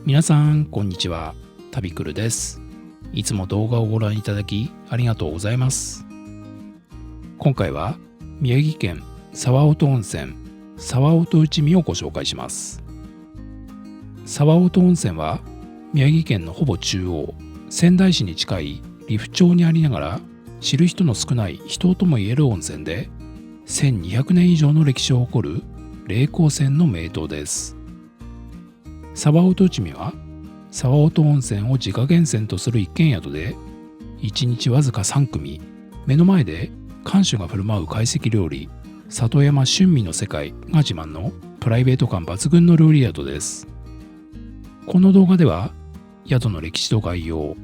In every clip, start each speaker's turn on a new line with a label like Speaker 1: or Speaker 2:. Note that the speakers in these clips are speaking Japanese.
Speaker 1: 皆さんこんにちは、たびくるです。いつも動画をご覧いただきありがとうございます。今回は宮城県沢音温泉沢音内海をご紹介します。沢音温泉は宮城県のほぼ中央、仙台市に近い利府町にありながら、知る人の少ない秘湯ともいえる温泉で、1200年以上の歴史を誇る霊光泉の名湯です。沢音内海は沢音温泉を自家源泉とする一軒宿で、1日わずか3組、目の前で館主が振る舞う懐石料理里山春味の世界が自慢のプライベート感抜群の料理宿です。この動画では宿の歴史と概要、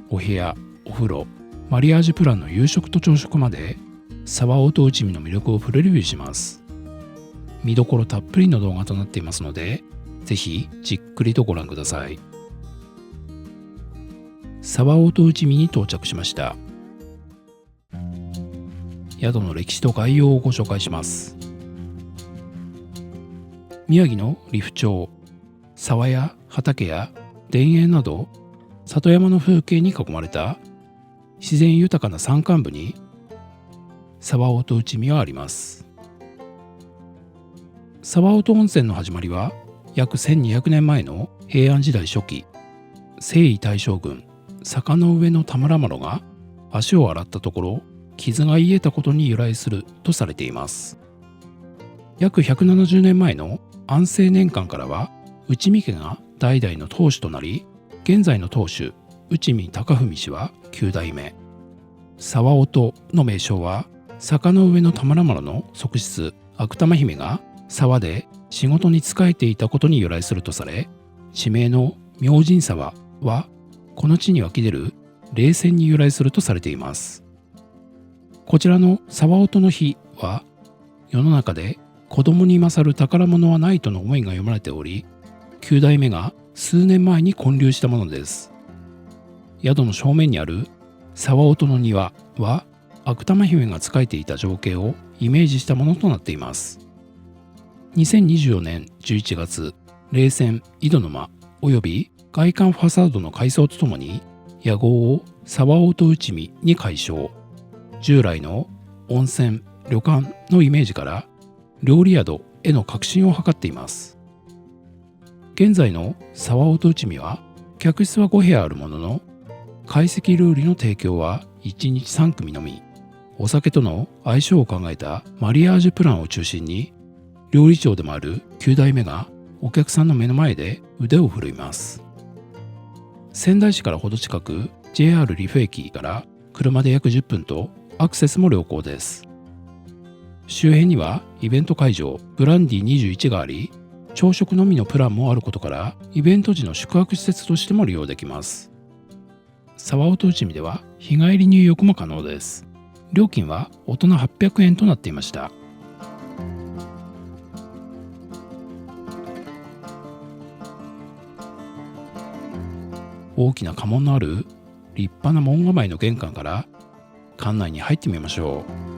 Speaker 1: お部屋、お風呂、マリアージュプランの夕食と朝食まで沢音内海の魅力をプレレビューします。見どころたっぷりの動画となっていますので、ぜひじっくりとご覧ください。沢音内海に到着しました。宿の歴史と概要をご紹介します。宮城の利府町、沢や畑や田園など里山の風景に囲まれた自然豊かな山間部に沢音内海はあります。沢音温泉の始まりは約1200年前の平安時代初期、征夷大将軍坂上田村麻呂が足を洗ったところ傷が癒えたことに由来するとされています。約170年前の安政年間からは内海家が代々の当主となり、現在の当主内海貴文氏は9代目。沢音の名称は坂上田村麻呂の側室悪玉姫が沢で仕事に仕えていたことに由来するとされ、地名の明神沢はこの地に湧き出る霊泉に由来するとされています。こちらの沢音の碑は、世の中で子供に勝る宝物はないとの思いが読まれており、9代目が数年前に建立したものです。宿の正面にある沢音の庭は悪玉姫が仕えていた情景をイメージしたものとなっています。2024年11月、霊泉井戸の間および外観ファサードの改装とともに屋号を沢音内海に改称。従来の温泉・旅館のイメージから料理宿への革新を図っています。現在の沢音内海は客室は5部屋あるものの、懐石料理の提供は1日3組のみ。お酒との相性を考えたマリアージュプランを中心に、料理長でもある9代目がお客さんの目の前で腕を振るいます。仙台市からほど近く、 JR 利府駅から車で約10分とアクセスも良好です。周辺にはイベント会場グランディ21があり、朝食のみのプランもあることからイベント時の宿泊施設としても利用できます。沢音内海では日帰り入浴も可能です。料金は大人800円となっていました。大きな家紋のある立派な門構えの玄関から館内に入ってみましょう。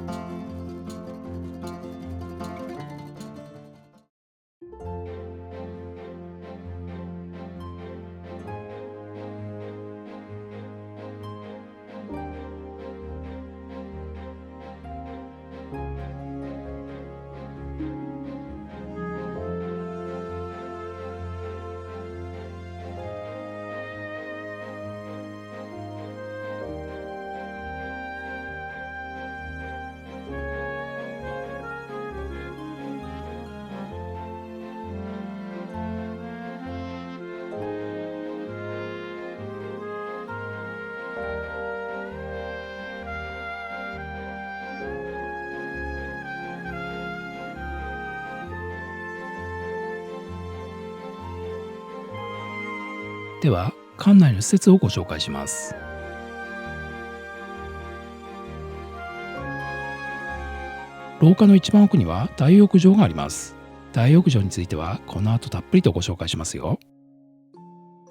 Speaker 1: では館内の施設をご紹介します。廊下の一番奥には大浴場があります。大浴場についてはこの後たっぷりとご紹介しますよ。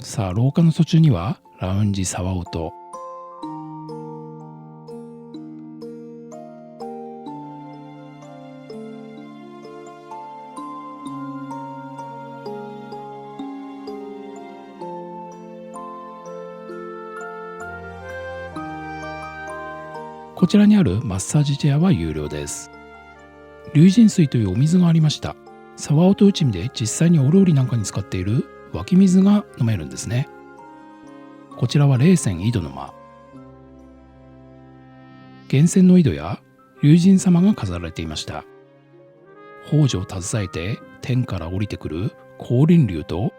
Speaker 1: さあ、廊下の途中にはラウンジ沢音、こちらにあるマッサージチェアは有料です。龍神水というお水がありました。沢音内海で実際にお料理なんかに使っている湧き水が飲めるんですね。こちらは霊泉井戸の間。源泉の井戸や龍神様が飾られていました。宝珠を携えて天から降りてくる降臨龍と、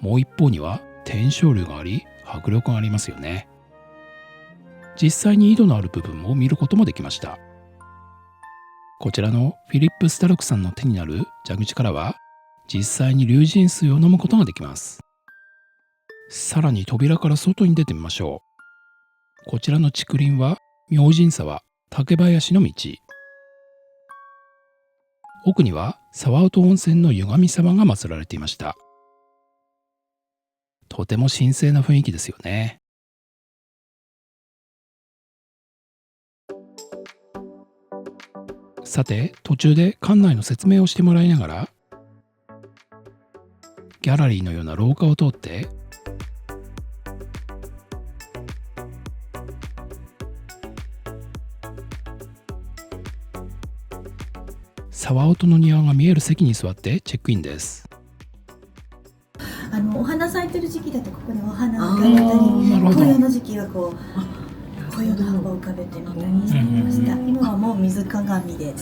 Speaker 1: もう一方には天正龍があり、迫力がありますよね。実際に井戸のある部分も見ることもできました。こちらのフィリップ・スタルクさんの手になる蛇口からは実際に龍神水を飲むことができます。さらに扉から外に出てみましょう。こちらの竹林は明神沢竹林の道。奥には沢音温泉の湯神様が祀られていました。とても神聖な雰囲気ですよね。さて、途中で館内の説明をしてもらいながら、ギャラリーのような廊下を通って沢音の庭が見える席に座ってチェックインです。
Speaker 2: お花咲いてる時期だとここにお花が浮かべたり、紅葉の時期はこう紅葉の葉っぱを浮かべてみたりしてました。今はもう水鏡で。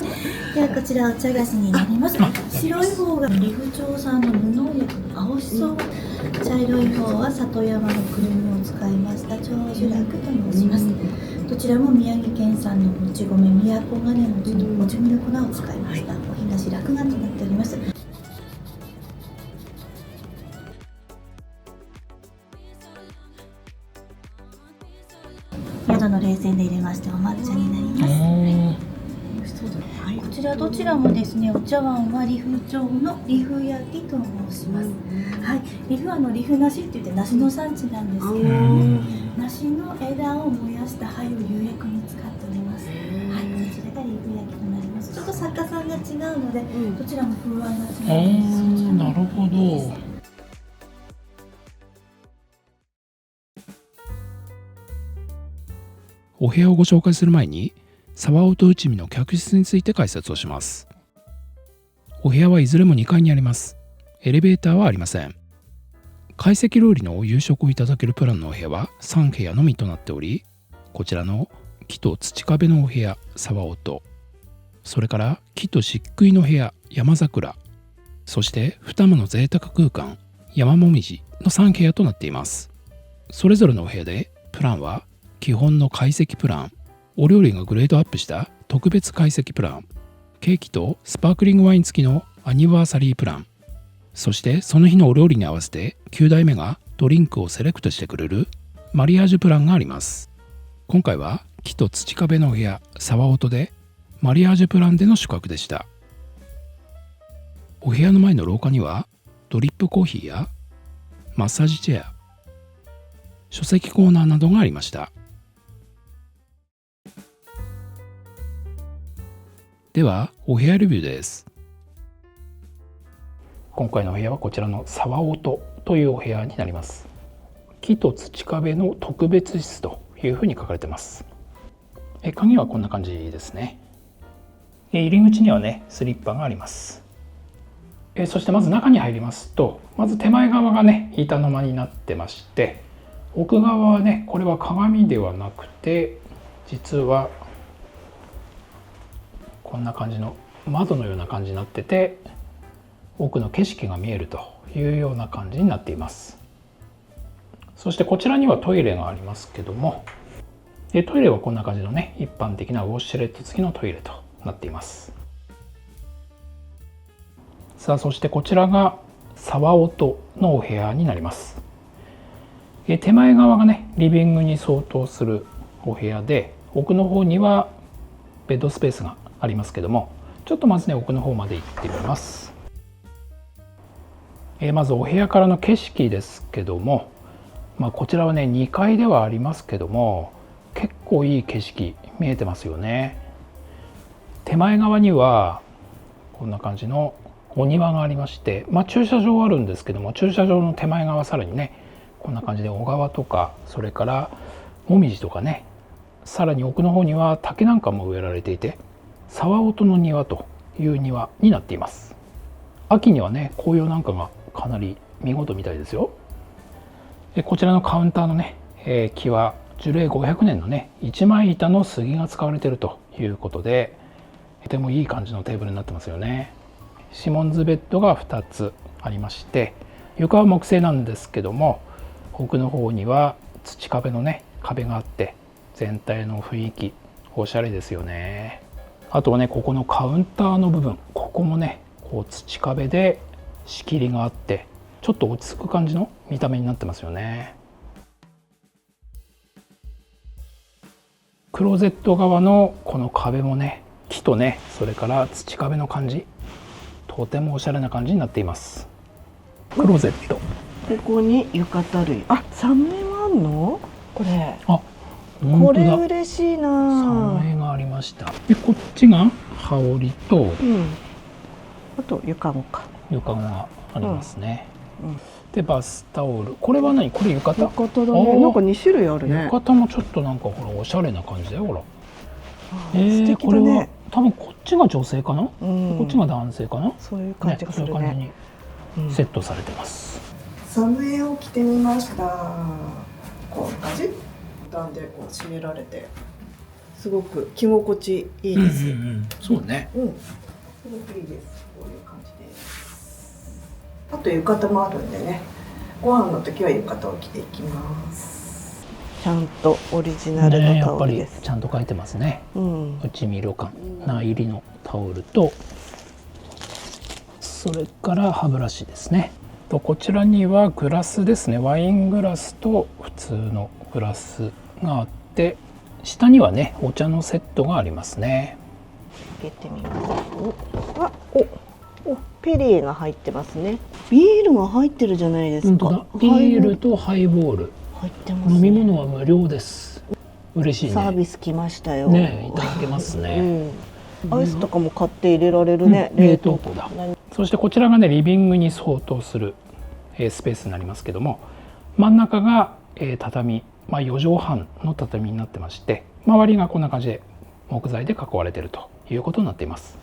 Speaker 2: ではこちらお茶菓子になります。白い方が利府町産の無農薬の青しそ、茶色い方は里山のくるみを使いました長寿楽と申します。どちらも宮城県産のもち米、宮古金餅のもち米の粉を使いました。おひなし落雁となっております。宿の冷泉で入れましてお抹茶になります。こちらどちらもですね、お茶碗は利府町の利府焼きと申します。はい、利府は利府梨って言って梨の産地なんですけれども、梨の枝を燃やした灰を釉薬に使っております。はい、こちらが利府焼きとなります。ちょっと作家さんが違うので、どちらも風合いが違うんです。
Speaker 1: なるほど。お部屋をご紹介する前に、沢音内海の客室について解説をします。お部屋はいずれも2階にあります。エレベーターはありません。懐石料理の夕食をいただけるプランのお部屋は3部屋のみとなっており、こちらの木と土壁のお部屋沢音、それから木と漆喰の部屋山桜、そして二間の贅沢空間山もみじの3部屋となっています。それぞれのお部屋でプランは基本の懐石プラン、お料理がグレードアップした特別懐石プラン、ケーキとスパークリングワイン付きのアニバーサリープラン、そしてその日のお料理に合わせて9代目がドリンクをセレクトしてくれるマリアージュプランがあります。今回は木と土壁のお部屋沢音でマリアージュプランでの宿泊でした。お部屋の前の廊下にはドリップコーヒーやマッサージチェア、書籍コーナーなどがありました。ではお部屋レビューです。今回のお部屋はこちらの沢音というお部屋になります。木と土壁の特別室というふうに書かれています。鍵はこんな感じですね。入り口にはねスリッパがあります。そしてまず中に入りますと、まず手前側がね板の間になってまして、奥側はねこれは鏡ではなくて実はこんな感じの窓のような感じになってて、奥の景色が見えるというような感じになっています。そしてこちらにはトイレがありますけども、トイレはこんな感じのね一般的なウォッシュレット付きのトイレとなっています。さあ、そしてこちらが沢音のお部屋になります。手前側がねリビングに相当するお部屋で、奥の方にはベッドスペースがありますけども、ちょっとまずね奥の方まで行ってみます。まずお部屋からの景色ですけども、こちらはね2階ではありますけども結構いい景色見えてますよね。手前側にはこんな感じのお庭がありまして、駐車場はあるんですけども、駐車場の手前側さらにねこんな感じで小川とか、それからもみじとかねさらに奥の方には竹なんかも植えられていて、沢音の庭という庭になっています。秋にはね、紅葉なんかがかなり見事みたいですよ。こちらのカウンターのね、木は樹齢500年のね一枚板の杉が使われているということで、とてもいい感じのテーブルになってますよね。シモンズベッドが2つありまして、床は木製なんですけども、奥の方には土壁のね壁があって、全体の雰囲気おしゃれですよね。あとはね、ここのカウンターの部分、ここもねこう土壁で仕切りがあって、ちょっと落ち着く感じの見た目になってますよね。クローゼット側のこの壁もね、木とね、それから土壁の感じ、とてもおしゃれな感じになっています。クローゼット、
Speaker 3: ここに浴衣類、あ、サメはあんの？これ。
Speaker 1: あ、本
Speaker 3: これ
Speaker 1: 当だ。
Speaker 3: 嬉しい
Speaker 1: サ
Speaker 3: な。
Speaker 1: メがありました。で、こっちが羽織と
Speaker 3: うん。あと床もか。
Speaker 1: 床がありますね。
Speaker 3: うん
Speaker 1: で、バスタオル。これは何？これ浴衣？
Speaker 3: 浴衣だね。なんか2種類あるね。
Speaker 1: 浴衣もちょっとなんかほらおしゃれな感じだよ、ほら。
Speaker 3: 素敵
Speaker 1: これは
Speaker 3: だね。
Speaker 1: 多分こっちが女性かな、
Speaker 3: うん
Speaker 1: こっちが男性かな、
Speaker 3: そういう感じがする
Speaker 1: そういう感じ
Speaker 3: ね。
Speaker 1: にセットされてます。
Speaker 3: サムエを着てみました。こういう感じ。ボタンでこう締められて、すごく着心地いいです。
Speaker 1: そうね。
Speaker 3: うん。すごくいいです。こういう感じで。あと浴衣もあるんでね。ご飯の時は浴衣を着ていきます。ちゃんとオリジナルのタオルです。
Speaker 1: やっぱりちゃんと書いてますね。
Speaker 3: うん。
Speaker 1: 内見旅館な入りのタオルと、それから歯ブラシですね。とこちらにはグラスですね。ワイングラスと普通のグラスがあって、下にはねお茶のセットがありますね。
Speaker 3: 開けてみます。あ、お、ペリエが入ってますね。ビールが入ってるじゃないですか。
Speaker 1: 本当だ。ビールとハイボール。
Speaker 3: 入ってますね。
Speaker 1: 飲み物は無料です。嬉しいね。
Speaker 3: サービス来ましたよ。
Speaker 1: ね、いただけますね。
Speaker 3: アイスとかも買って入れられるね。
Speaker 1: 冷凍庫だ。そしてこちらがねリビングに相当するスペースになりますけども、真ん中が畳、4畳半の畳になってまして、周りがこんな感じで木材で囲われているということになっています。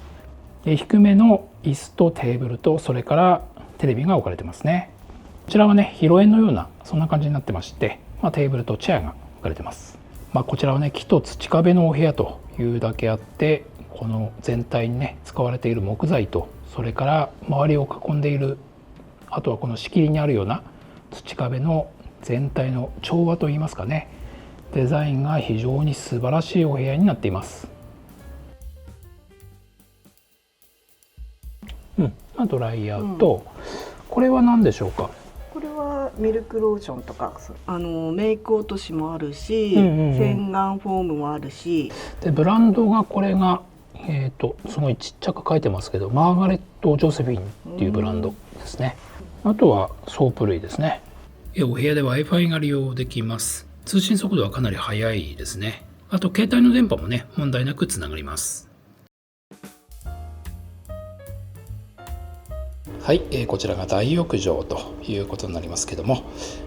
Speaker 1: 低めの椅子とテーブルと、それからテレビが置かれてますね。こちらはね広縁のようなそんな感じになってまして、テーブルとチェアが置かれてます。こちらはね木と土壁のお部屋というだけあって、この全体にね使われている木材と、それから周りを囲んでいる、あとはこの仕切りにあるような土壁の全体の調和といいますかね、デザインが非常に素晴らしいお部屋になっています。ドライヤーと、これは何でしょうか？
Speaker 3: これはミルクローションとか、メイク落としもあるし、洗顔フォームもあるし、
Speaker 1: でブランドがこれがすごいちっちゃく書いてますけど、マーガレット・ジョセフィンっていうブランドですね。あとはソープ類ですね。お部屋で Wi-Fi が利用できます。通信速度はかなり速いですね。あと携帯の電波もね問題なくつながります。はい、こちらが大浴場ということになりますけども、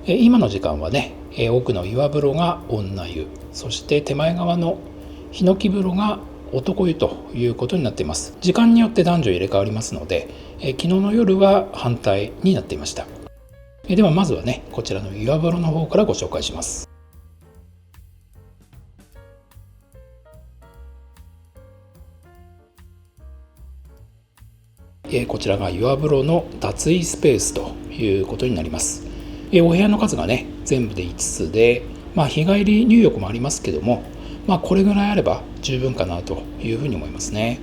Speaker 1: 今の時間はね、奥の岩風呂が女湯、そして手前側のヒノキ風呂が男湯ということになっています。時間によって男女入れ替わりますので、昨日の夜は反対になっていました。ではまずはね、こちらの岩風呂の方からご紹介します。こちらが岩風呂の脱衣スペースということになります。お部屋の数がね全部で5つで、日帰り入浴もありますけども、これぐらいあれば十分かなというふうに思いますね。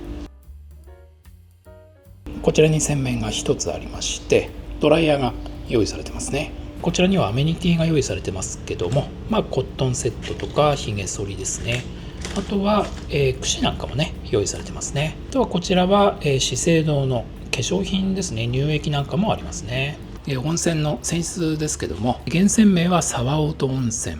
Speaker 1: こちらに洗面が1つありまして、ドライヤーが用意されてますね。こちらにはアメニティが用意されてますけども、コットンセットとかひげ剃りですね。あとは、櫛なんかもね用意されてますね。あとはこちらは、資生堂の化粧品ですね、乳液なんかもありますね。温泉の泉質ですけども、源泉名は沢音温泉、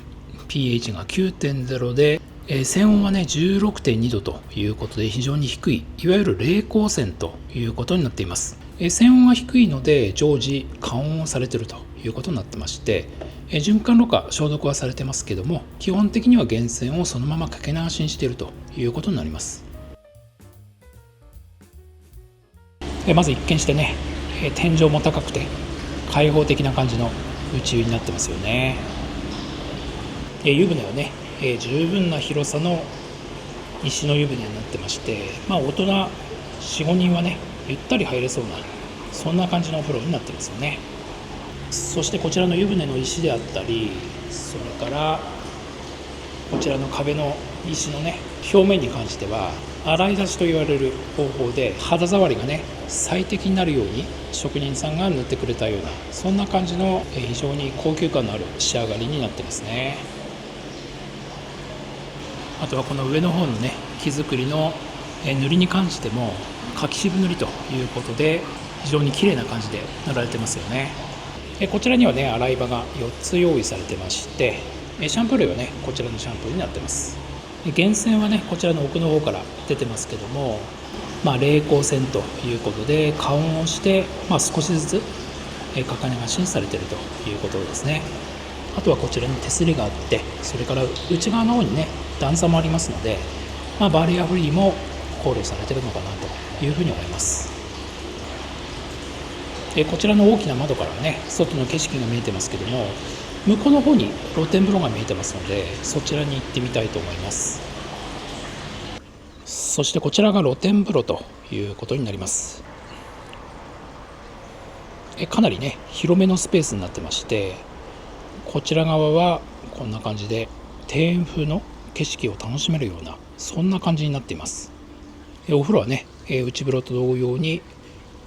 Speaker 1: pH が 9.0 で、泉温はね 16.2 度ということで非常に低い、いわゆる冷光泉ということになっています。泉温が低いので常時加温をされているということになってまして、循環ろ過消毒はされてますけども、基本的には源泉をそのままかけ流しにしているということになります。まず一見してね、天井も高くて開放的な感じの内湯になってますよね。湯船はね、十分な広さの石の湯船になってまして、大人 4,5 人はねゆったり入れそうな、そんな感じのお風呂になってますよね。そしてこちらの湯船の石であったり、それからこちらの壁の石のね表面に関しては洗い出しと言われる方法で肌触りがね最適になるように職人さんが塗ってくれたような、そんな感じの非常に高級感のある仕上がりになってますね。あとはこの上の方のね木造りの塗りに関しても柿渋塗りということで非常に綺麗な感じで塗られてますよね。こちらにはね洗い場が4つ用意されてまして、シャンプー類はねこちらのシャンプーになってます。源泉はねこちらの奥の方から出てますけども、冷光線ということで加温をして、少しずつかか流しにされているということですね。あとはこちらに手すりがあって、それから内側の方にね段差もありますので、バリアフリーも考慮されているのかなというふうに思います。こちらの大きな窓からはね外の景色が見えてますけども、向こうの方に露天風呂が見えてますので、そちらに行ってみたいと思います。そしてこちらが露天風呂ということになります。かなりね広めのスペースになってまして、こちら側はこんな感じで庭園風の景色を楽しめるような、そんな感じになっています。お風呂はね内風呂と同様に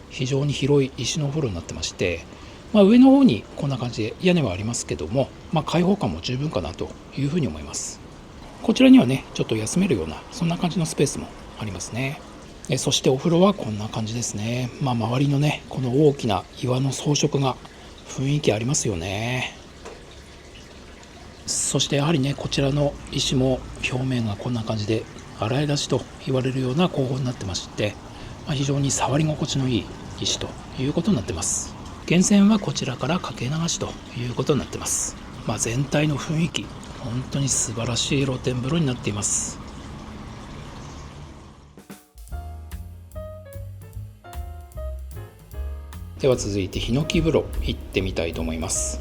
Speaker 1: 非常に広い石のお風呂になってまして、上の方にこんな感じで屋根はありますけども、開放感も十分かなというふうに思います。こちらにはねちょっと休めるような、そんな感じのスペースもありますね。そしてお風呂はこんな感じですね。周りのねこの大きな岩の装飾が雰囲気ありますよね。そしてやはりねこちらの石も表面がこんな感じで洗い出しと言われるような工法になってまして、非常に触り心地のいい石ということになってます。源泉はこちらからかけ流しということになってます。全体の雰囲気、本当に素晴らしい露天風呂になっています。では続いてヒノキ風呂行ってみたいと思います。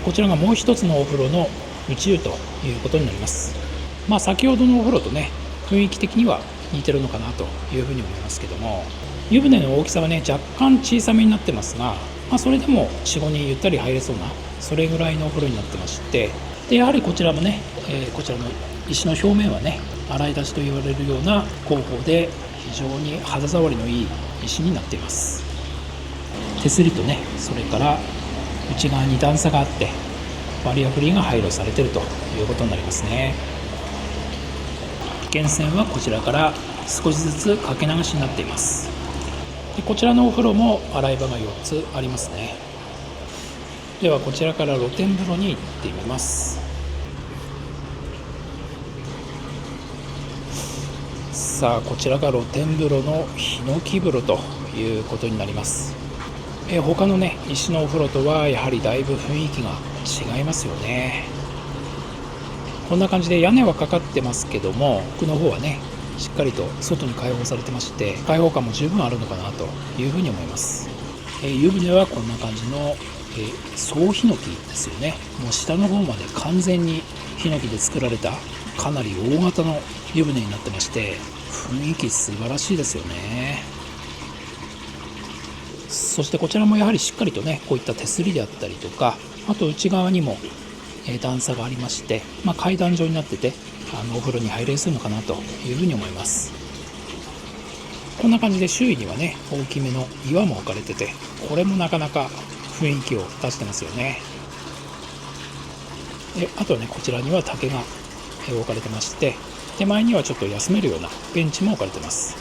Speaker 1: こちらがもう一つのお風呂の内湯ということになります。先ほどのお風呂とね雰囲気的には似てるのかなというふうに思いますけども、湯船の大きさはね若干小さめになってますが、それでも 4,5 人ゆったり入れそうな、それぐらいのお風呂になってまして、でやはりこちらもね、こちらの石の表面はね洗い出しと言われるような工法で非常に肌触りのいい石になっています。手すりとね、それから内側に段差があってバリアフリーが配慮されているということになりますね。源泉はこちらから少しずつかけ流しになっています。でこちらのお風呂も洗い場が4つありますね。ではこちらから露天風呂に行ってみます。さあこちらが露天風呂のヒノキ風呂ということになります。他のね石のお風呂とはやはりだいぶ雰囲気が違いますよね。こんな感じで屋根はかかってますけども、奥の方はねしっかりと外に開放されてまして、開放感も十分あるのかなというふうに思います。湯船はこんな感じの、総ヒノキですよね。もう下の方まで完全にヒノキで作られたかなり大型の湯船になってまして、雰囲気素晴らしいですよね。そしてこちらもやはりしっかりとねこういった手すりであったりとか、あと内側にも段差がありまして、階段状になっててお風呂に入れやすいのかなというふうに思います。こんな感じで周囲にはね大きめの岩も置かれてて、これもなかなか雰囲気を出してますよね。であとはねこちらには竹が置かれてまして、手前にはちょっと休めるようなベンチも置かれてます。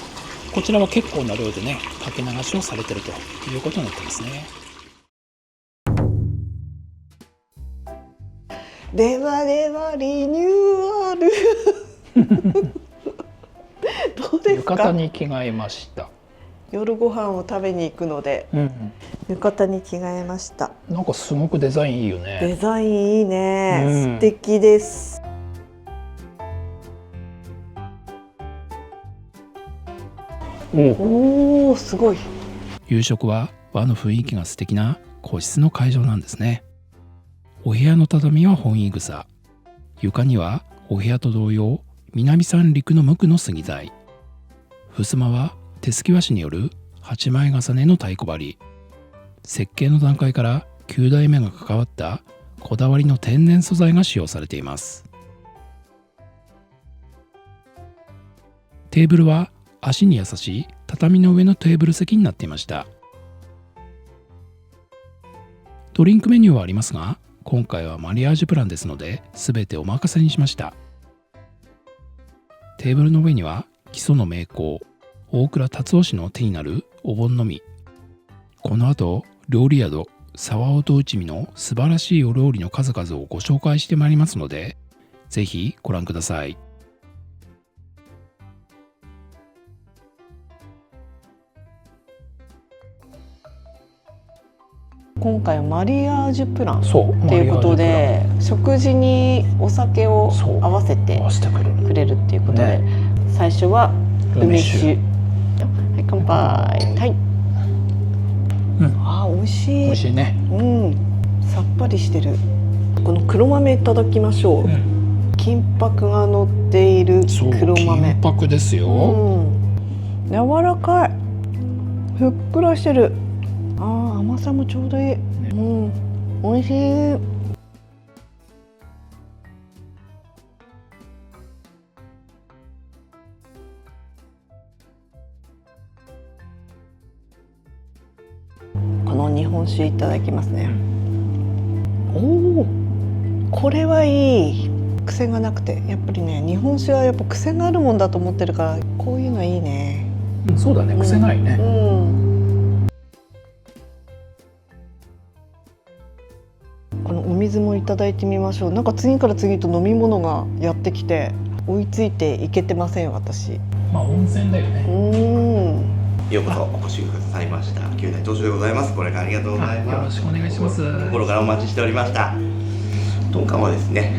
Speaker 1: こちらは結構な量でねかけ流しをされているということになってますね。
Speaker 3: ではではリニューアルどうです
Speaker 1: 浴衣
Speaker 3: か？
Speaker 1: に着替えました。
Speaker 3: 夜ご飯を食べに行くので、浴衣に着替えました。
Speaker 1: なんかすごくデザインいいよね。
Speaker 3: デザインいいね、素敵です。おお、すごい。
Speaker 1: 夕食は和の雰囲気が素敵な個室の会場なんですね。お部屋の畳は本井草、床にはお部屋と同様南三陸の無垢の杉材、襖は手すき和紙による8枚重ねの太鼓張り。設計の段階から9代目が関わったこだわりの天然素材が使用されています。テーブルは足に優しい畳の上のテーブル席になっていました。ドリンクメニューはありますが、今回はマリアージュプランですので全てお任せにしました。テーブルの上には木曽の名工大倉達夫氏の手になるお盆のみ。この後料理宿沢尾と内海の素晴らしいお料理の数々をご紹介してまいりますので、ぜひご覧ください。
Speaker 3: 今回はマリアージュプラン
Speaker 1: そう
Speaker 3: っていうことで、食事にお酒を合わせてくれるっていうことで、最初は梅酒、はい、乾杯。はい、あー、美味しい。
Speaker 1: 美味しいね。
Speaker 3: さっぱりしてる。この黒豆いただきましょう。金箔が乗っている黒豆。
Speaker 1: 金箔ですよ。
Speaker 3: 柔らかい。ふっくらしてる。甘さもちょうどいい。美味しい。この日本酒いただきますね。おお、これはいい。癖がなくて、やっぱりね、日本酒はやっぱ癖があるもんだと思ってるから、こういうのいいね。
Speaker 1: そうだね、癖ないね。
Speaker 3: このお水もいただいてみましょう。なんか次から次と飲み物がやってきて追いついていけてません、私。
Speaker 1: まあ温泉だよね。
Speaker 4: ようこそお越しくださいました。九代当主でございます。これからありがとうございます。
Speaker 1: よろしくお願いします。
Speaker 4: 心からお待ちしておりました。当館はですね、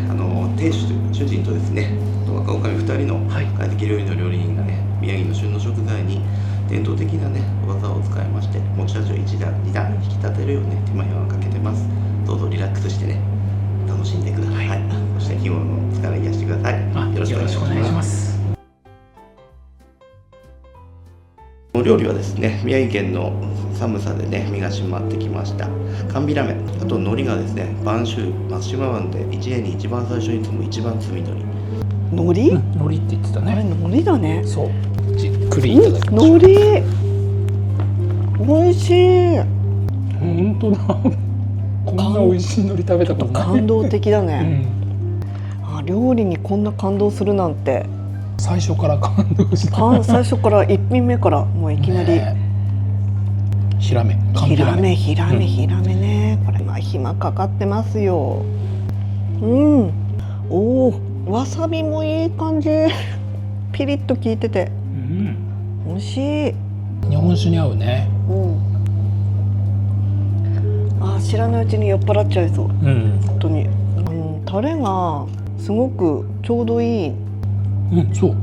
Speaker 4: 店主主人とですね、若女将2人の快適料理の料理人がね、宮城の旬の食材に伝統的なね技を使いまして、持ち味を1段2段引き立てるようね手間暇をかけてます。どうぞリラックスしてね楽しんでください。そして日頃の疲れ癒してください。よろしくお願いします。お料理はですね、宮城県の寒さでね身が締まってきました寒ビラメ、あと海苔がですね播州松島湾で1年に一番最初に摘む一番摘み海苔。
Speaker 3: 海苔？
Speaker 1: 海苔って言ってたね。
Speaker 3: あれ海苔だね。
Speaker 1: そう、じっくりいただきましょう。
Speaker 3: 海苔美味しい。
Speaker 1: 本当だ。こんな美味しい海苔食べたことない。
Speaker 3: 感動的だね。料理にこんな感動するなんて。
Speaker 1: 最初から感動した。
Speaker 3: 最初から一品目からもういきなり。
Speaker 1: ヒラメね。
Speaker 3: これ暇かかってますよ。おお、わさびもいい感じ。ピリッと効いてて。美味しい。
Speaker 1: 日本酒に合うね。
Speaker 3: 知らないうちに酔っ払っちゃいそう。本当に。タレがすごくちょうどいい。
Speaker 1: そう。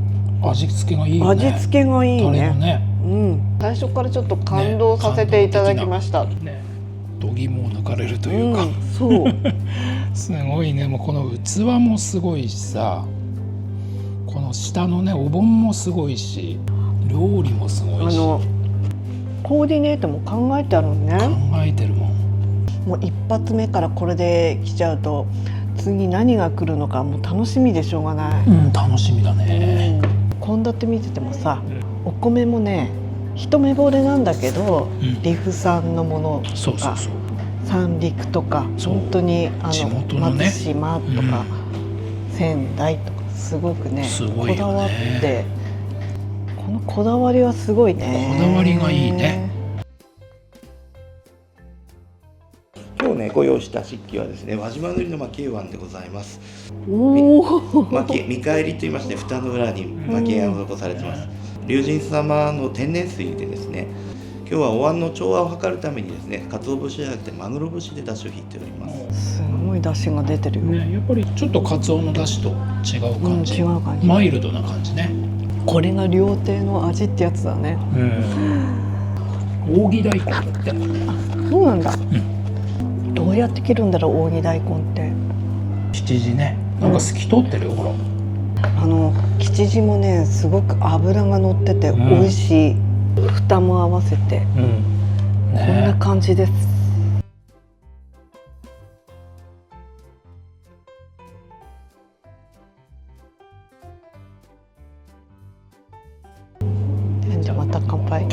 Speaker 1: 味付けがいいよね。
Speaker 3: 味付けがいいね。
Speaker 1: タレのね。
Speaker 3: 最初からちょっと感動させていただきました。
Speaker 1: 度肝を抜かれるというか。
Speaker 3: そう。
Speaker 1: すごいね。もうこの器もすごいしさ、この下のねお盆もすごいし、料理もすごいし。
Speaker 3: コーディネートも考えてあるのね。
Speaker 1: 考えてるもん。
Speaker 3: もう一発目からこれで来ちゃうと次何が来るのかもう楽しみでしょうがない。
Speaker 1: 楽しみだね。
Speaker 3: 献立見ててもさ、お米もね一目惚れなんだけど、岐阜産のものとか三陸とか本当に
Speaker 1: 地元のね
Speaker 3: 松島とか、仙台とかすごくねこだわって、このこだわりはすごいね。
Speaker 1: こだわりがいいね。
Speaker 4: 今日ねご用意した漆器はですね、輪島塗の蒔絵碗でございます。
Speaker 3: おお。
Speaker 4: 蒔絵見返りと言いまして、蓋の裏に蒔絵が施されています。龍神様の天然水でですね、今日はお椀の調和を図るためにですね、鰹節じゃなくてマグロ節で出汁を引いております。
Speaker 3: すごい出汁が出てるよ。
Speaker 1: ね、やっぱりちょっとカツオの出汁と違う感じ、
Speaker 3: 違う感じ。
Speaker 1: マイルドな感じね。
Speaker 3: これが料亭の味ってやつだね。
Speaker 1: 扇大根だって。
Speaker 3: そうなんだ。どうやって切るんだろう、扇大根って。
Speaker 1: 吉地ね、なんか透き通ってるよ、ほら。
Speaker 3: 吉地もね、すごく脂が乗ってて美味しい。蓋も合わせて、こんな感じです。じゃあまた乾杯。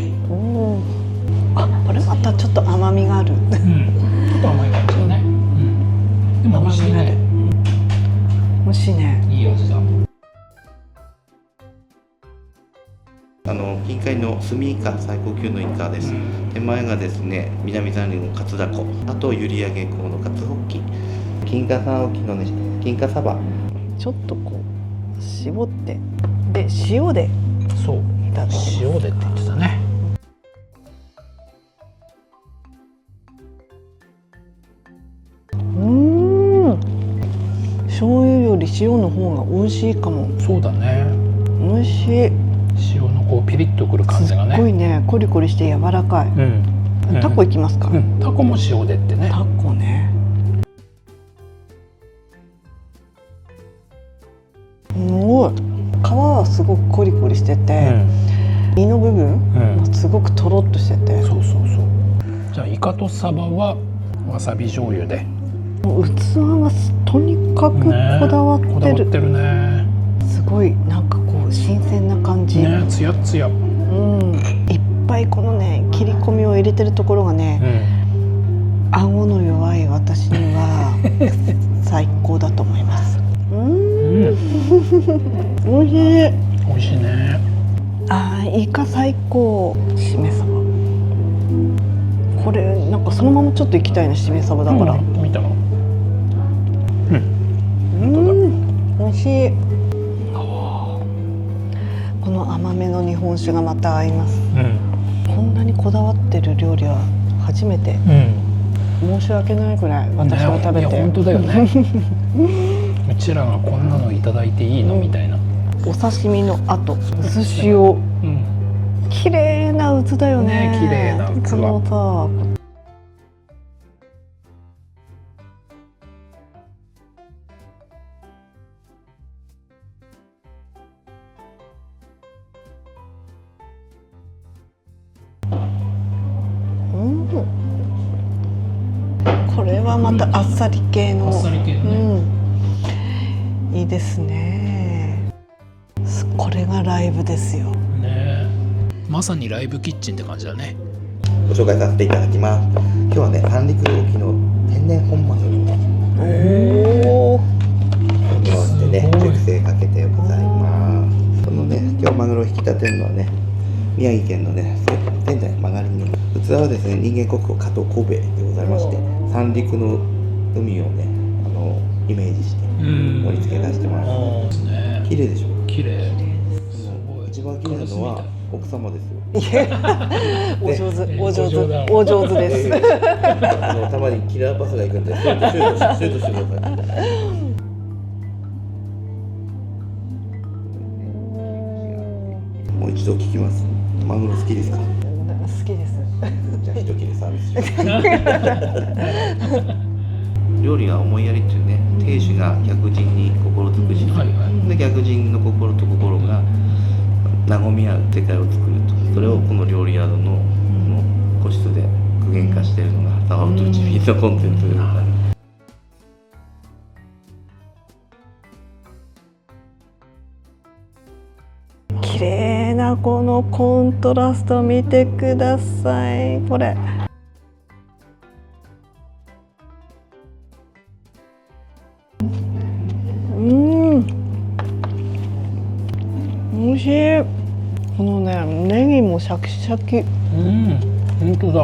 Speaker 3: あ、これまたちょっと甘みがある。
Speaker 1: ちょっと甘い感じだね。でも美味しいね。
Speaker 3: 美味しいね。
Speaker 1: いい味だ。
Speaker 4: 近海のスミイカ、最高級のイカです。手前がですね、南三陸のカツダコ、あと閖上港のカツホッキ、金華山沖のね、金華サバ。
Speaker 3: ちょっとこう絞ってで塩で
Speaker 1: そう、
Speaker 3: いただきます。
Speaker 1: 塩でって言ってたね。
Speaker 3: 醤油より塩の方が美味しいかも。
Speaker 1: そうだね。
Speaker 3: 美味しい。
Speaker 1: 塩のこうピリッとくる感じがね。
Speaker 3: すっごいね、コリコリして柔らかい。タコいきますか。
Speaker 1: タコも塩でってね。
Speaker 3: タコね。すごい。皮はすごくコリコリしてて、身の部分はすごくとろっとしてて。
Speaker 1: そうそうそう。じゃあイカとサバはわさび醤油で。
Speaker 3: 器がとにかくこだわってる。
Speaker 1: こだわってるね。
Speaker 3: すごいなんかこう新鮮な感じ。
Speaker 1: ね、つやつや。
Speaker 3: いっぱいこのね切り込みを入れてるところがね、顎の弱い私には最高だと思います。美味しい。
Speaker 1: 美味しいね。
Speaker 3: イカ最高。しめ鯖。これなんかそのままちょっといきたいね、しめ鯖だから。
Speaker 1: 見たの。
Speaker 3: 美味しい。この甘めの日本酒がまた合います。こんなにこだわってる料理は初めて。申し訳ないくらい私は食べて。
Speaker 1: いや本当だよね。うちらがこんなのいただいていいのみたいな。
Speaker 3: お刺身の後、寿司を。綺麗な器だよね。
Speaker 1: 綺麗な器。
Speaker 3: このさ。これはまたあっさり系の。
Speaker 1: あっさり系のね。
Speaker 3: いいですね。これがライブですよ。
Speaker 1: ね、まさにライブキッチンって感じだね。
Speaker 4: ご紹介させていただきます。今日はね、三陸沖の天然本マグロを回してね、熟成かけてございます。このね、今日マグロを引き立てるのはね、宮城県のね、仙台曲がりに。器はですね、人間国宝加藤神戸でございまして、三陸の海をね、イメージして盛り付け出してます。綺麗でしょ。
Speaker 1: 綺麗。
Speaker 4: 一番綺麗なのは奥様ですよ。
Speaker 3: お上手、お上手、お上手です。
Speaker 4: たまにキラーパスが行くんで、シュートしてください。もう一度聞きます。マグロ好きですか？
Speaker 3: 好きです。
Speaker 4: じゃあ一切れサービスします。料理が思いやりっていうね、亭主が客人に心尽くし、で客人の心と心が和み合う世界を作ると。それをこの料理宿の個室で具現化しているのがサワーとチビのコンテンツでございます。
Speaker 3: 綺麗なこのコントラスト見てください。これ美味しい。このね、ネギもシャキシャキ。
Speaker 1: 本当だ。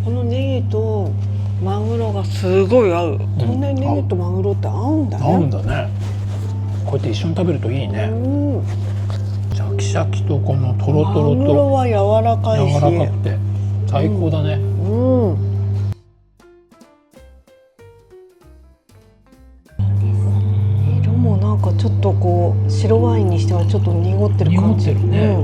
Speaker 3: このネギとマグロがすごい合う。こんなにネギとマグロって合うんだね。
Speaker 1: 合うんだね。こうやって一緒に食べるといいね。シャキシャキとこのトロトロと
Speaker 3: マグロは柔らかいし、
Speaker 1: 柔らかくて最高だね。
Speaker 3: 色もなんかちょっとこう白ワインにしてはちょっと濁ってる感じ。
Speaker 1: 濁ってるね。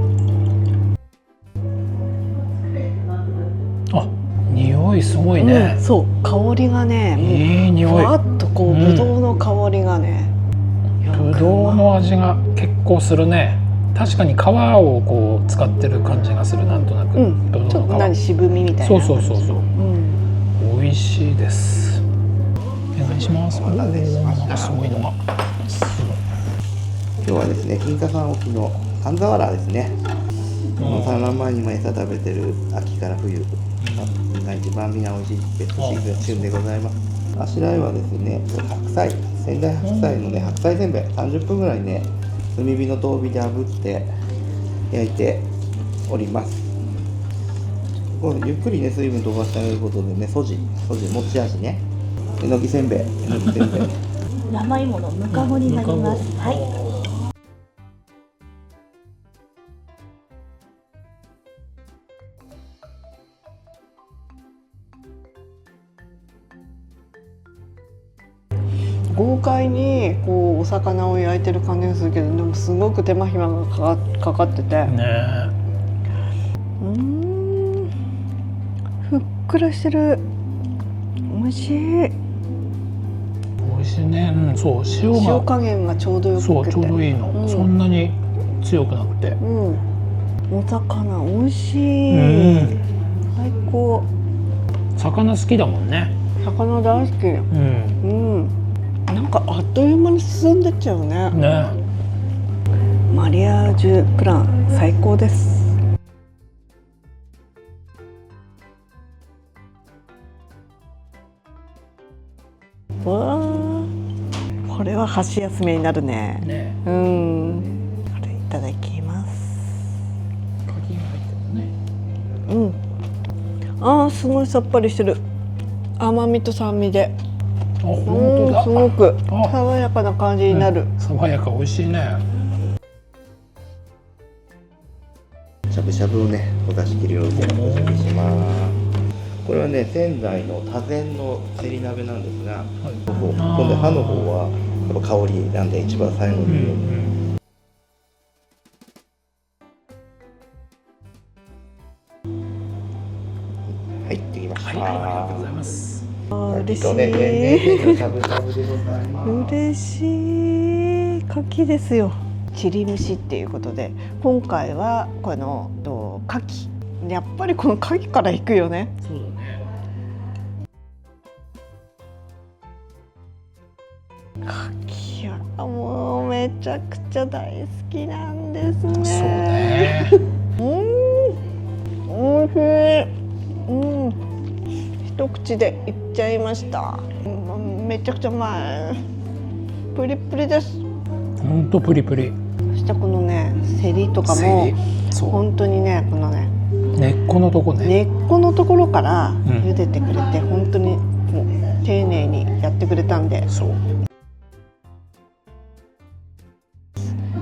Speaker 1: あ、匂いすごいね。
Speaker 3: そう、香りがね、
Speaker 1: いい匂い。
Speaker 3: ふわっとこうブドウの香りがね。
Speaker 1: ぶどうの味が結構するね。確かに皮をこう使ってる感じがする、なんとなく。
Speaker 3: ちょっと渋みみたいな。
Speaker 1: そう。美味しいです。お願いします。
Speaker 4: お待たせしました。
Speaker 1: すごいのが。
Speaker 4: 今日はですね、金華山沖の寒ザワラですね。産卵前にも餌食べてる秋から冬が一番みんな美味しいベストシーズン旬でございます。あしらいはですね、白菜、仙台白菜のね、白菜せんべい30分ぐらいね、炭火の遠火で炙って焼いております。こうゆっくりね、水分飛ばしてあげることでね、素地持ち味ね、えのきせんべい
Speaker 2: 生芋のぬかごになります。はい。
Speaker 3: 豪快にこうお魚を焼いてる感じがするけど、でもすごく手間暇がかかってて、
Speaker 1: ね。
Speaker 3: ふっくらしてる。美味しい。
Speaker 1: 美味しいね。そう、
Speaker 3: 塩加減がちょうどよくて、
Speaker 1: そうちょうどいいの。そんなに強くなくて。
Speaker 3: お魚美味しい。最高。
Speaker 1: 魚好きだもんね。
Speaker 3: 魚大好き。なんかあっという間に進んでっちゃうね。マリアージュプラン最高です。わあ、これは箸休めになるね。これいただきます。
Speaker 1: 柿が入ってるね。
Speaker 3: ああ、すごいさっぱりしてる。甘みと酸味で。
Speaker 1: 本当だ。
Speaker 3: すごく爽やかな感じになる。
Speaker 1: 爽やか、美味しいね。
Speaker 4: しゃぶしゃぶをね、お出し切るようでお準備します。これはね、仙台の多膳のせり鍋なんですが、今度歯の方はやっぱ香りなんで一番最後に入ってきました。
Speaker 1: ありがとうございます。
Speaker 3: 嬉しい。嬉しい。牡蠣ですよ。チリ蒸しっていうことで、今回はこの牡蠣。やっぱりこの牡蠣からいくよね。
Speaker 1: そうだね。
Speaker 3: 牡蠣はもうめちゃくちゃ大好きなんですね。
Speaker 1: そうね。
Speaker 3: おいしい。一口でいっちゃいました。めちゃくちゃうまい。プリプリです。
Speaker 1: ほんとプリプリ。
Speaker 3: そしてこのね、セリとかも本当にね、このね、
Speaker 1: 根っこのとこね。
Speaker 3: 根っこのところから茹でてくれて、本当にもう丁寧にやってくれたんで、
Speaker 1: そう。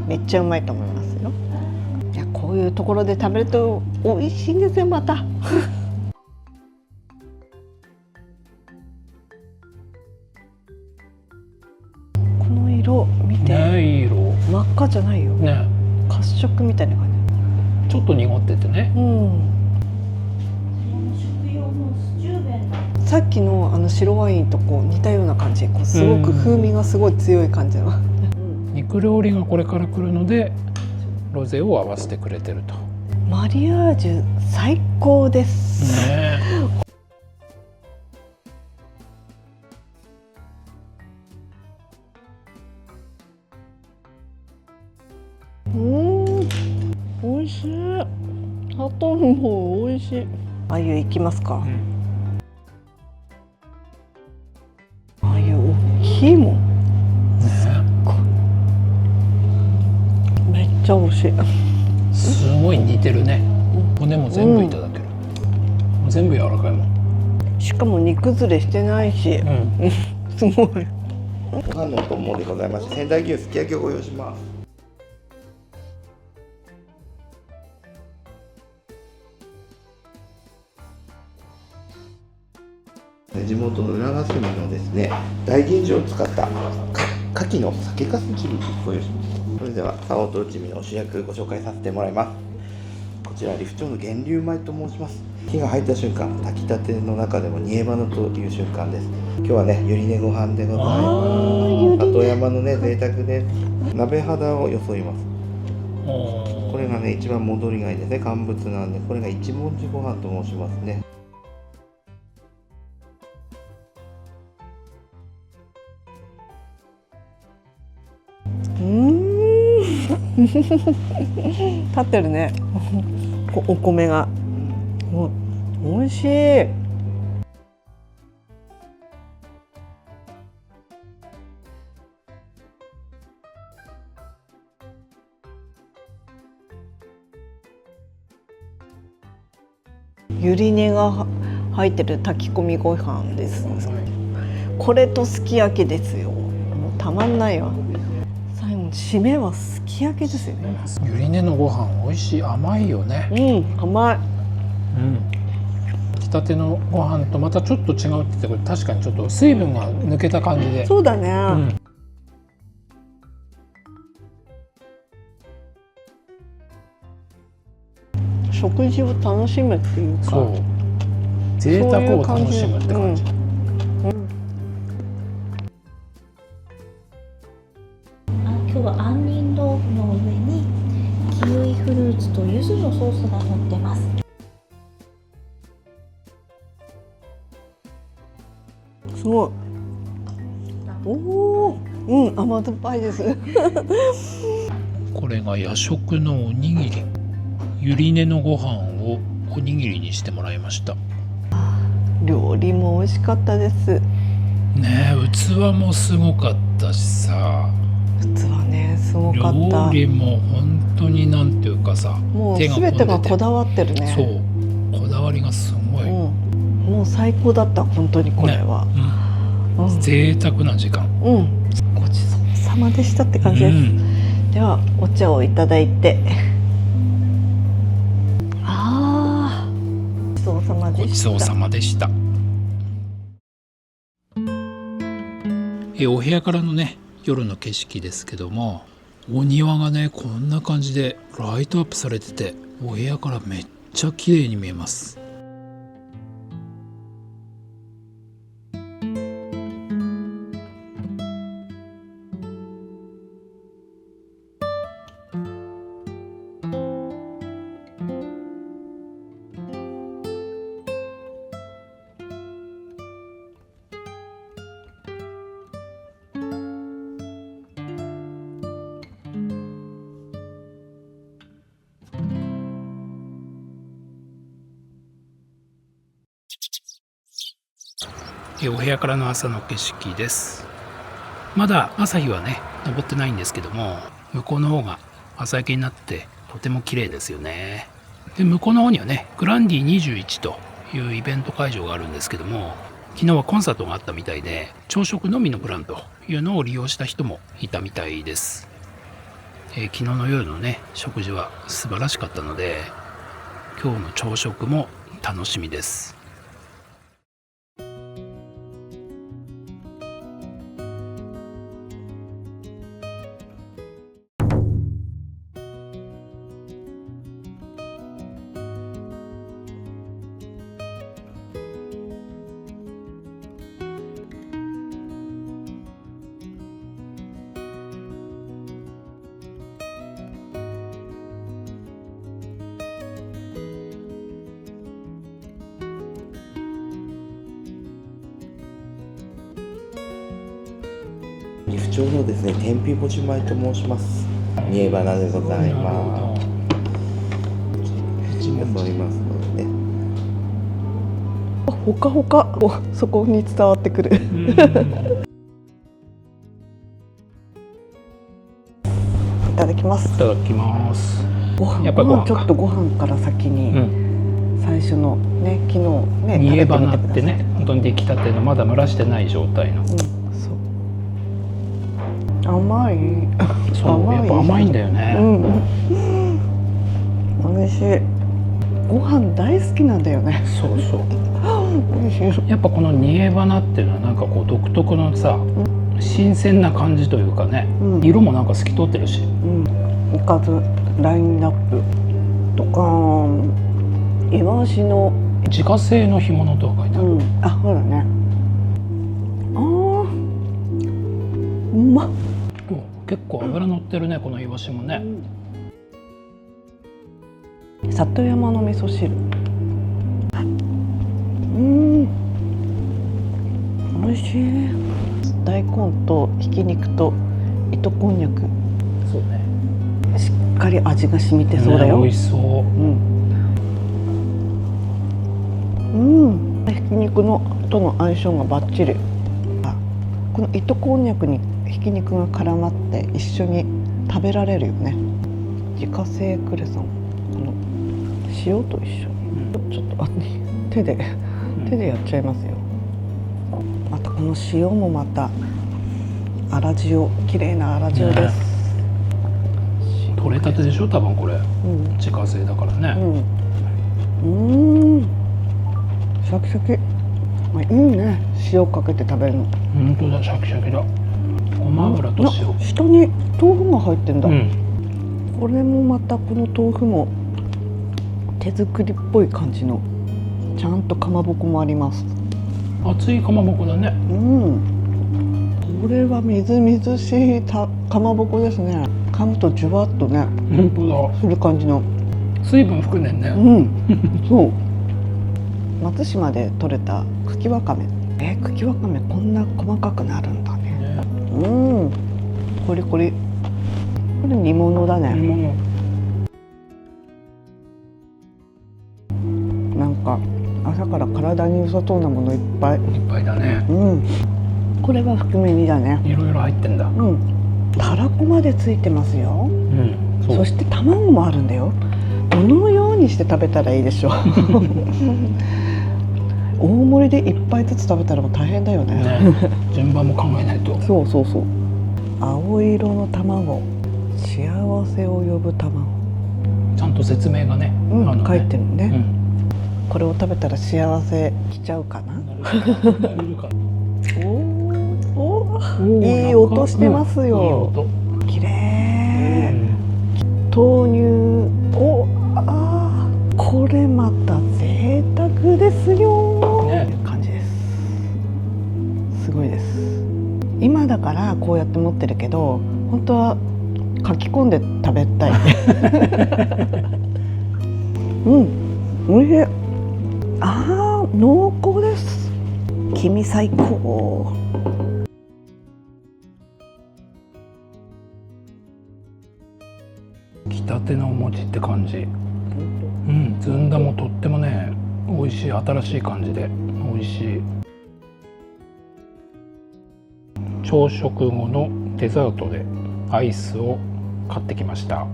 Speaker 3: めっちゃうまいと思いますよ。いや、こういうところで食べると美味しいんですよ、また。この色見て。
Speaker 1: ね、いい色。
Speaker 3: 真っ赤じゃないよ。
Speaker 1: ね。
Speaker 3: 褐色みたいな感
Speaker 1: じ。ちょっと濁っててね。
Speaker 3: さっきの白ワインとこう似たような感じ。こうすごく風味がすごい強い感じの。
Speaker 1: 肉料理がこれから来るので、ロゼを合わせてくれてると。
Speaker 3: マリアージュ最高です。
Speaker 1: ね。
Speaker 3: 美味しい。砂糖も美味しい。あゆいきますか。あゆ大きいもん。めっちゃ美味しい。
Speaker 1: すごい似てるね。骨も全部いただける。全部柔らかいもん。
Speaker 3: しかも煮崩れしてないし、すごい。
Speaker 4: ご飯のお供でございまして、仙台牛すき焼きをご用意します。地元の浦賀市のですね、大吟醸を使った牡蠣の酒粕チリご用意します。それでは竿と内海の主役ご紹介させてもらいます。こちら利府町の源流米と申します。火が入った瞬間、炊きたての中でも煮え花という瞬間です。今日はね、ゆり根ご飯でございます。後山のね、贅沢で鍋肌をよそいます。これがね、一番戻りがいいですね。乾物なんで、これが一文字ご飯と申しますね。
Speaker 3: 立ってるね。お米が。美味しい。ゆり根が入ってる炊き込みご飯です。これとすき焼きですよ。もうたまんないわ。最後締めはすき焼きですよね。
Speaker 1: ゆり根のご飯美味しい。甘いよね。
Speaker 3: 甘い。
Speaker 1: 炊きたてのご飯とまたちょっと違うって言ってこれ確かにちょっと水分が抜けた感じで。
Speaker 3: そうだね。食事を楽しむっていうか、
Speaker 1: そう贅沢を楽しむって感じ。
Speaker 2: 今日は杏仁豆腐の上にキウイフルーツと柚子のソースが乗ってます。
Speaker 3: すごい。甘酸っぱいです。
Speaker 1: これが夜食のおにぎり。ゆり根のご飯をおにぎりにしてもらいました。
Speaker 3: 料理も美味しかったです。
Speaker 1: ねえ、器もすごかったしさ。
Speaker 3: 器ね、すごかった。
Speaker 1: 料理も本当になんていうかさ、
Speaker 3: もう全てがこだわってるね。
Speaker 1: そう、こだわりがすごい。
Speaker 3: もう最高だった、本当にこれは。
Speaker 1: 贅沢な時間。
Speaker 3: ごちそうさまでしたって感じです。ではお茶をいただいて。ごちそうさまでした。
Speaker 1: ごちそうさまでした。お部屋からのね、夜の景色ですけども、お庭がねこんな感じでライトアップされてて、お部屋からめっちゃ綺麗に見えます。お部屋からの朝の景色です。まだ朝日はね昇ってないんですけども、向こうの方が朝焼けになってとても綺麗ですよね。で向こうの方にはねグランディ21というイベント会場があるんですけども、昨日はコンサートがあったみたいで朝食のみのプランというのを利用した人もいたみたいです。昨日の夜のね食事は素晴らしかったので、今日の朝食も楽しみです。
Speaker 4: 利府町のですね、天日干し米と申します。煮え花でございます。よそいますのでね。
Speaker 3: ほかほか、そこに伝わってくる。いただきます。
Speaker 1: いただきます。
Speaker 3: ご飯
Speaker 1: やっぱご飯
Speaker 3: ちょっとご飯から先に、最初のね昨日ね
Speaker 1: 煮えばなっ
Speaker 3: 食べみください
Speaker 1: てね、本当に出来たてのまだ蒸らしてない状態の、
Speaker 3: そう甘い
Speaker 1: そうやっぱ甘いんだよね、
Speaker 3: 美味しい。ご飯大好きなんだよね。
Speaker 1: そうそう
Speaker 3: 美味しい。
Speaker 1: やっぱこの煮えばなっていうのはなんかこう独特のさ、新鮮な感じというかね、色もなんか透き通ってるし、
Speaker 3: おかずラインナップとかイワシの
Speaker 1: 自家製の干物とか書いてある、
Speaker 3: あ、そうだね。あーうまっ。
Speaker 1: 結構脂乗ってるね、このイワシもね、
Speaker 3: 里山の味噌汁、美味しい。大根とひき肉と糸こんにゃく、
Speaker 1: そうね、
Speaker 3: しっかり味が染みてそうだよ、
Speaker 1: ね、美味しそう、
Speaker 3: ひき肉のとの相性がバッチリ。この糸こんにゃくにひき肉が絡まって一緒に食べられるよね。自家製クレソン、この塩と一緒に、ちょっと手でやっちゃいますよ。またこの塩もまた粗塩、綺麗な粗塩です、
Speaker 1: 取れたてでしょ多分これ、自家製だからね、
Speaker 3: シャキシャキ、いいね、塩かけて食べるの。
Speaker 1: 本当だ、シャキシャキだ。ごま油と塩、
Speaker 3: 下に豆腐が入ってんだ、これもまたこの豆腐も手作りっぽい感じの、ちゃんとかまぼこもあります。
Speaker 1: 熱いかまぼこだね。
Speaker 3: これはみずみずしいかまぼこですね。噛むとじゅわっとね、
Speaker 1: 本当だ、
Speaker 3: する感じの。
Speaker 1: 水分含んでんね。
Speaker 3: そう。松島で採れた茎わかめ。茎わかめこんな細かくなるんだね。コリコリ。これ煮物だね。なんか朝から体に良さそうなものいっぱい。
Speaker 1: いっぱいだね。
Speaker 3: これは含め煮だね。
Speaker 1: いろいろ入ってんだ。
Speaker 3: たらこまでついてますよ。
Speaker 1: そ
Speaker 3: そして卵もあるんだよ。どのようにして食べたらいいでしょう。大盛りで1杯ずつ食べたらもう大変だよね。
Speaker 1: 順番も考えないと。
Speaker 3: そう。青色の卵、幸せを呼ぶ卵。
Speaker 1: ちゃんと説明がね、
Speaker 3: 書いてるね。これを食べたら幸せきちゃうかな。いい音してますよ。綺麗。豆乳。これまた贅沢ですよ。感じです。すごいです。今だからこうやって持ってるけど、本当は書き込んで食べたい。おいしい。濃厚です。黄身最高。
Speaker 1: きたてのお餅って感じ。ずんだもとってもね、美味しい、新しい感じで美味しい。朝食後のデザートでアイスを買ってきました。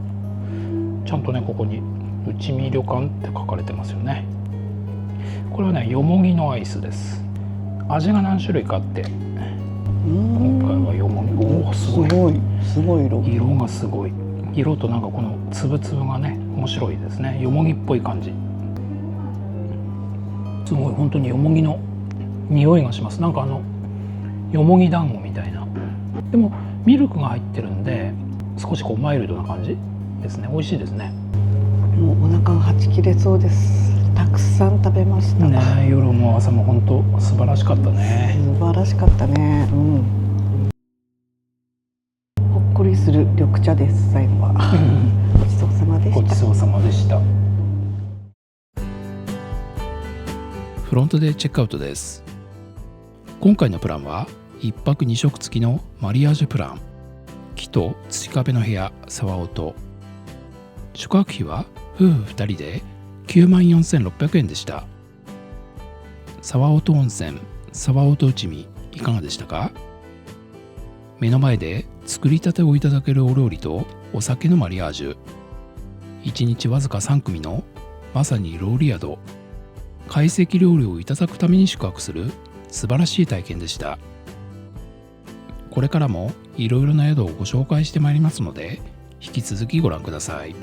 Speaker 1: ちゃんとね、ここに内見旅館って書かれてますよね。これはね、よもぎのアイスです。味が何種類かあって、今回はよもぎ。すごい色がすごい。色となんかこのつぶつぶがね、面白いですね。よもぎっぽい感じ。すごい本当によもぎの匂いがします。なんかよもぎ団子みたいな。でもミルクが入ってるんで、少しこうマイルドな感じですね。美味しいですね。
Speaker 3: もうお腹がはち切れそうです。たくさん食べました
Speaker 1: ね。夜も朝も本当素晴らしかったね。
Speaker 3: 素晴らしかったね。ほっこりする緑茶です。最後は。ごちそうさまでした。
Speaker 1: ごちそうさまでした。フロントでチェックアウトです。今回のプランは1泊2食付きのマリアージュプラン。木と土壁の部屋沢音。宿泊費は夫婦2人で94,600円でした。沢音温泉、沢音内海いかがでしたか？目の前で作りたてをいただけるお料理とお酒のマリアージュ。1日わずか3組のまさにローリ宿。懐石料理をいただくために宿泊する素晴らしい体験でした。これからもいろいろな宿をご紹介してまいりますので、引き続きご覧ください。